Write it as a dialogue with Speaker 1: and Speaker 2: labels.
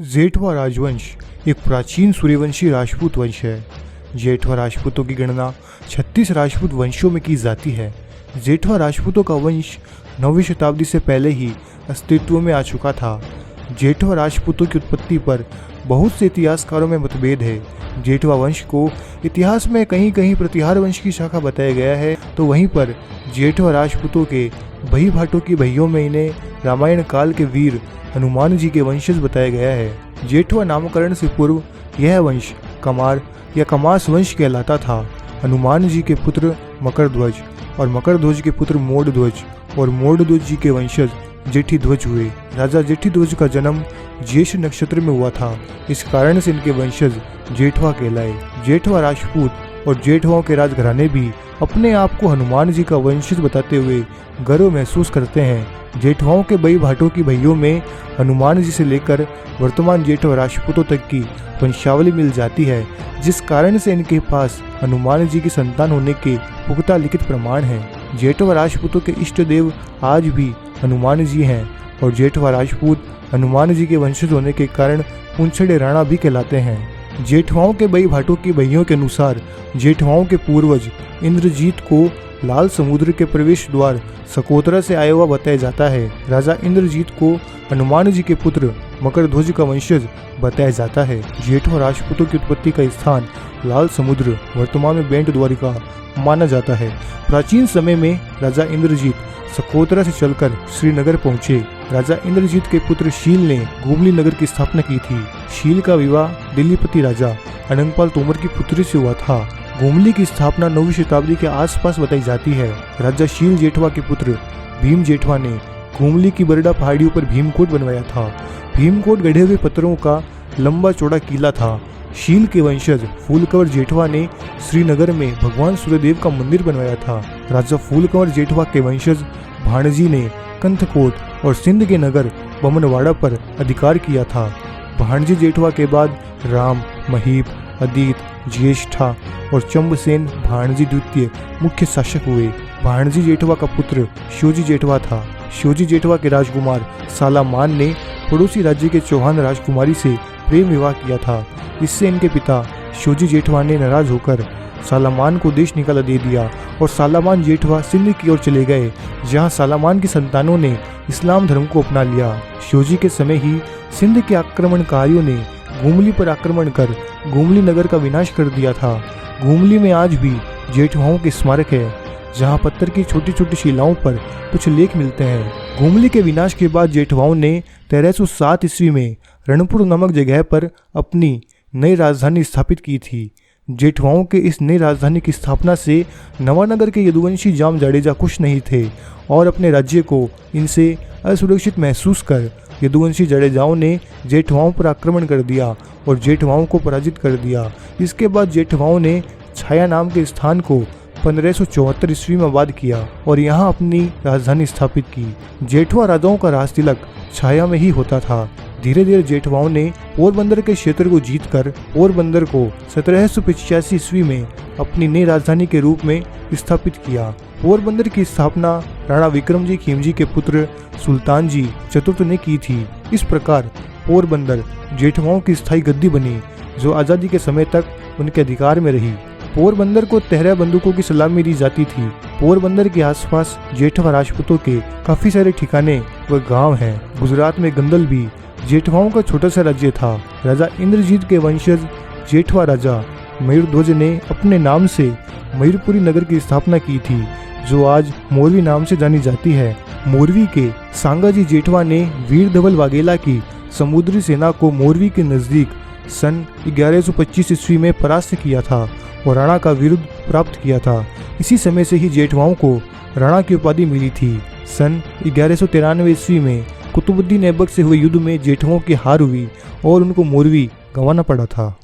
Speaker 1: जेठवा राजवंश एक प्राचीन सूर्यवंशी राजपूत वंश है। जेठवा राजपूतों की गणना 36 राजपूत वंशों में की जाती है। जेठवा राजपूतों का वंश 9वीं शताब्दी से पहले ही अस्तित्व में आ चुका था। जेठवा राजपूतों की उत्पत्ति पर बहुत से इतिहासकारों में मतभेद है। जेठवा वंश को इतिहास में कहीं कहीं प्रतिहार वंश की शाखा बताया गया है, तो वहीं पर जेठवा राजपूतों के भई भाटों की भइयों में इन्हें रामायण काल के वीर हनुमान जी के वंशज बताया गया है। जेठवा नामकरण से पूर्व यह वंश कमार या कमास वंश कहलाता था। हनुमान जी के पुत्र मकरध्वज और मकरध्वज के पुत्र मोडध्वज और मोडध्वज जी के वंशज जेठीध्वज हुए। राजा जेठीध्वज का जन्म ज्येष्ठ नक्षत्र में हुआ था, इस कारण से इनके वंशज जेठवा कहलाए। जेठवा राजपूत और जेठवाओं के राजघराने भी अपने आप को हनुमान जी का वंशज बताते हुए गर्व महसूस करते हैं। जेठवाओं के बई भाटों की भइयों में हनुमान जी से लेकर वर्तमान जेठवा राजपूतों तक की वंशावली मिल जाती है, जिस कारण से इनके पास हनुमान जी की संतान होने के पुख्ता लिखित प्रमाण हैं। जेठवा राजपूतों के इष्ट देव आज भी हनुमान जी हैं और जेठवा राजपूत हनुमान जी के वंशज होने के कारण पुंछड़े राणा भी कहलाते हैं। जेठवाओं के बई भाटों की भइयों के अनुसार जेठवाओं के पूर्वज इंद्रजीत को लाल समुद्र के प्रवेश द्वार सकोतरा से आया हुआ बताया जाता है। राजा इंद्रजीत को हनुमान जी के पुत्र मकरध्वज का वंशज बताया जाता है। जेठवा राजपूतों की उत्पत्ति का स्थान लाल समुद्र वर्तमान में बेंट द्वारिका माना जाता है। प्राचीन समय में राजा इंद्रजीत सकोतरा से चलकर श्रीनगर पहुंचे। राजा इंद्रजीत के पुत्र शील ने गुमली नगर की स्थापना की थी। शील का विवाह दिल्लीपति राजा अनंगपाल तोमर की पुत्री से हुआ था। गुमली की स्थापना 9वीं शताब्दी के आसपास बताई जाती है। राजा शील जेठवा के पुत्र भीम जेठवा ने गुमली की बरडा पहाड़ियों पर भीमकोट बनवाया था। भीमकोट गढ़े हुए पत्थरों का लंबा चौड़ा किला था। शील के वंशज फूलकंवर जेठवा ने श्रीनगर में भगवान सूर्यदेव का मंदिर बनवाया था। राजा फूलकंवर जेठवा के वंशज भाणजी ने कंथकोट और सिंध के नगर बमनवाड़ा पर अधिकार किया था। भाणजी जेठवा के बाद राम, महीप, अदित, ज्येष्ठा और चंबसेन भाणजी द्वितीय मुख्य शासक हुए। भाणजी जेठवा का पुत्र शिवजी जेठवा था। शिवजी जेठवा के राजकुमार सालामान ने पड़ोसी राज्य के चौहान राजकुमारी से प्रेम विवाह किया था। इससे इनके पिता शिवजी जेठवा ने नाराज होकर सालामान को देश निकाला दे दिया और सालामान जेठवा सिंध की ओर चले गए, जहां सालामान की संतानों ने इस्लाम धर्म को अपना लिया। शिवजी के समय ही सिंध के आक्रमणकारियों ने गुमली पर आक्रमण कर गुमली नगर का विनाश कर दिया था। गुमली में आज भी जेठवाओं के स्मारक है, जहां पत्थर की छोटी छोटी शिलाओं पर कुछ लेख मिलते हैं। गुमली के विनाश के बाद जेठवाओं ने 1307 ईस्वी में रणपुर नामक जगह पर अपनी नई राजधानी स्थापित की थी। जेठवाओं के इस नई राजधानी की स्थापना से नवानगर के यदुवंशी जाम जाडेजा खुश नहीं थे और अपने राज्य को इनसे असुरक्षित महसूस कर यदुवंशी जडेजाओं ने जेठवाओं पर आक्रमण कर दिया और जेठवाओं को पराजित कर दिया। इसके बाद जेठवाओं ने छाया नाम के स्थान को 1574 ईस्वी में आबाद किया और यहाँ अपनी राजधानी स्थापित की। जेठवा राजाओं का राज तिलक छाया में ही होता था। धीरे धीरे जेठवाओं ने पोरबंदर के क्षेत्र को जीतकर पोरबंदर को 1785 ईस्वी में अपनी नई राजधानी के रूप में स्थापित किया। पोरबंदर की स्थापना राणा विक्रमजी खिमजी के पुत्र सुल्तान जी चतुर्थ ने की थी। इस प्रकार पोरबंदर जेठवाओं की स्थायी गद्दी बनी, जो आज़ादी के समय तक उनके अधिकार में रही। पोरबंदर को 13 बंदूकों की सलामी दी जाती थी। पोरबंदर के आसपास जेठवा राजपूतों के काफी सारे ठिकाने व गांव हैं। गुजरात में गंदल भी जेठवाओं का छोटा सा राज्य था। राजा इंद्रजीत के वंशज जेठवा राजा मयूरध्वज ने अपने नाम से मयूरपुरी नगर की स्थापना की थी, जो आज मोरवी नाम से जानी जाती है। मोरवी के सांगाजी जेठवा ने वीर धवल वाघेला की समुद्री सेना को मोरवी के नजदीक सन 1125 ईस्वी में परास्त किया था और राणा का विरुद्ध प्राप्त किया था। इसी समय से ही जेठवाओं को राणा की उपाधि मिली थी। सन 1193 ईस्वी में कुतुबुद्दीन ऐबक से हुए युद्ध में जेठवाओं की हार हुई और उनको मोरवी गंवाना पड़ा था।